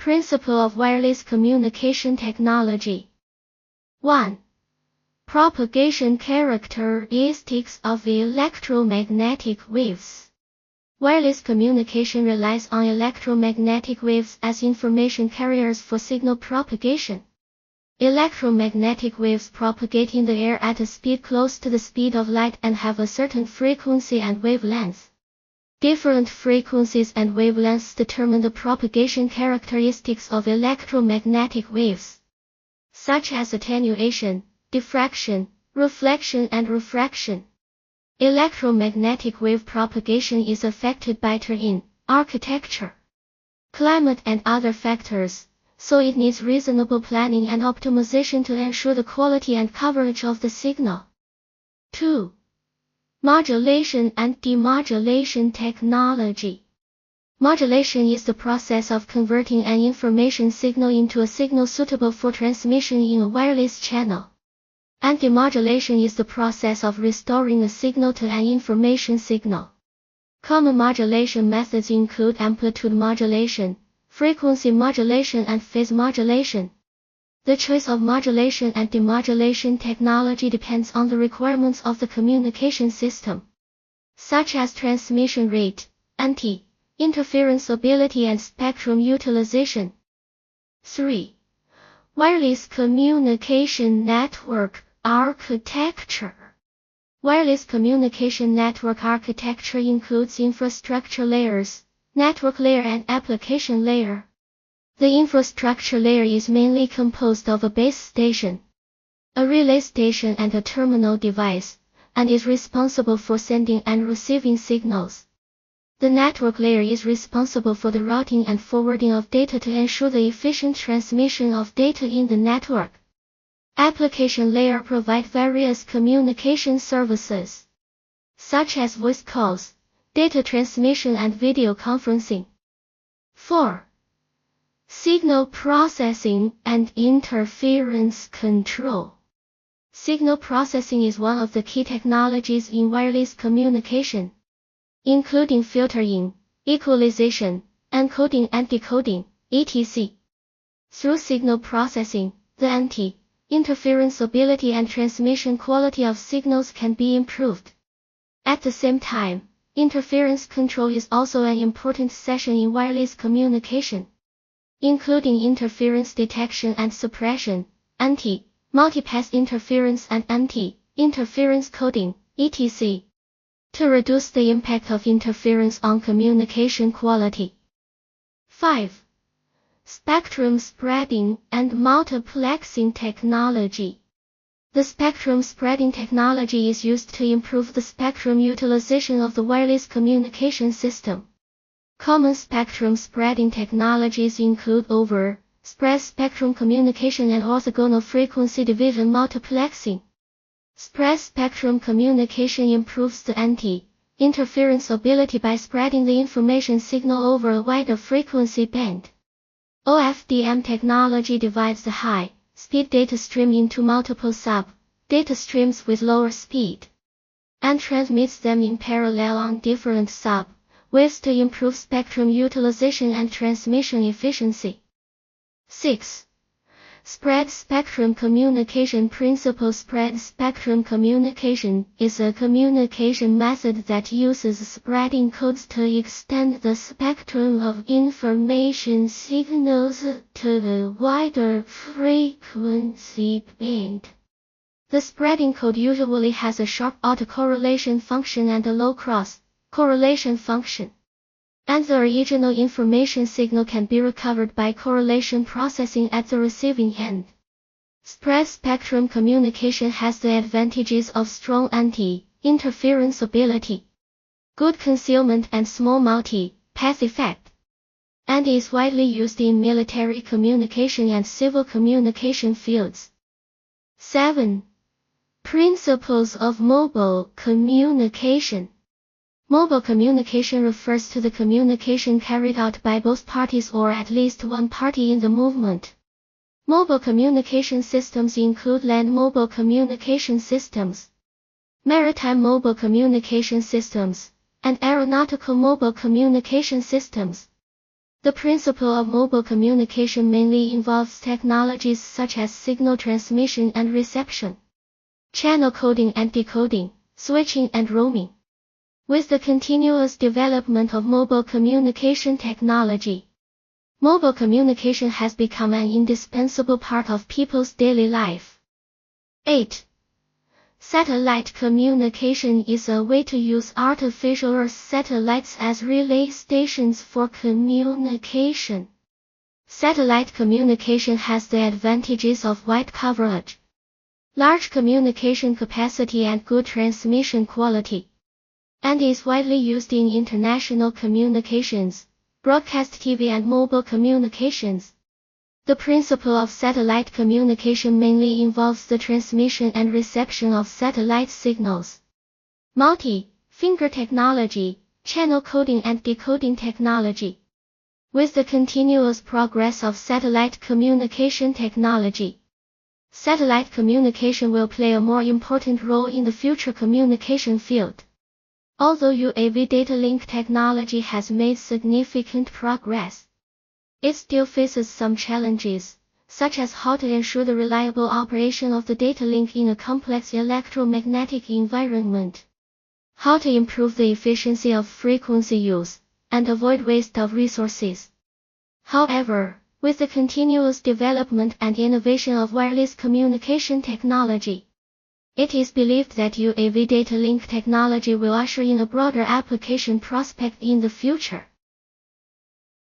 Principle of wireless communication technology. 1. Propagation characteristics of electromagnetic waves. Wireless communication relies on electromagnetic waves as information carriers for signal propagation. Electromagnetic waves propagate in the air at a speed close to the speed of light and have a certain frequency and wavelength. Different frequencies and wavelengths determine the propagation characteristics of electromagnetic waves, such as attenuation, diffraction, reflection and refraction. Electromagnetic wave propagation is affected by terrain, architecture, climate and other factors, so it needs reasonable planning and optimization to ensure the quality and coverage of the signal. 2. Modulation and demodulation technology. Modulation is the process of converting an information signal into a signal suitable for transmission in a wireless channel. And demodulation is the process of restoring a signal to an information signal. Common modulation methods include amplitude modulation, frequency modulation and phase modulation. The choice of modulation and demodulation technology depends on the requirements of the communication system, such as transmission rate, interference ability and spectrum utilization. 3. Wireless communication network architecture. Wireless communication network architecture includes infrastructure layers, network layer and application layer. The infrastructure layer is mainly composed of a base station, a relay station and a terminal device, and is responsible for sending and receiving signals. The network layer is responsible for the routing and forwarding of data to ensure the efficient transmission of data in the network. Application layer provide various communication services, such as voice calls, data transmission and video conferencing. 4. Signal processing and interference control. Signal processing is one of the key technologies in wireless communication, including filtering, equalization, encoding and decoding, etc. Through signal processing, the interference ability and transmission quality of signals can be improved. At the same time, interference control is also an important section in wireless communication, including interference detection and suppression, multipath interference and interference coding, etc., to reduce the impact of interference on communication quality. 5. Spectrum spreading and multiplexing technology. The spectrum spreading technology is used to improve the spectrum utilization of the wireless communication system. Common spectrum spreading technologies include spread spectrum communication and orthogonal frequency division multiplexing. Spread spectrum communication improves the interference ability by spreading the information signal over a wider frequency band. OFDM technology divides the high-speed data stream into multiple sub-data streams with lower speed, and transmits them in parallel on different sub-waves to improve spectrum utilization and transmission efficiency. 6. Spread spectrum communication principle. Spread spectrum communication is a communication method that uses spreading codes to extend the spectrum of information signals to a wider frequency band. The spreading code usually has a sharp autocorrelation function and a low cross-correlation function, and the original information signal can be recovered by correlation processing at the receiving end. Spread spectrum communication has the advantages of strong anti-interference ability, good concealment and small multi-path effect, and is widely used in military communication and civil communication fields. 7. Principles of mobile communication. Mobile communication refers to the communication carried out by both parties or at least one party in the movement. Mobile communication systems include land mobile communication systems, maritime mobile communication systems, and aeronautical mobile communication systems. The principle of mobile communication mainly involves technologies such as signal transmission and reception, channel coding and decoding, switching and roaming. With the continuous development of mobile communication technology, mobile communication has become an indispensable part of people's daily life. 8. Satellite communication is a way to use artificial Earth satellites as relay stations for communication. Satellite communication has the advantages of wide coverage, large communication capacity and good transmission quality, and is widely used in international communications, broadcast TV and mobile communications. The principle of satellite communication mainly involves the transmission and reception of satellite signals, multi-finger technology, channel coding and decoding technology. With the continuous progress of satellite communication technology, satellite communication will play a more important role in the future communication field. Although UAV data link technology has made significant progress, it still faces some challenges, such as how to ensure the reliable operation of the data link in a complex electromagnetic environment, how to improve the efficiency of frequency use, and avoid waste of resources. However, with the continuous development and innovation of wireless communication technology, it is believed that UAV data link technology will usher in a broader application prospect in the future.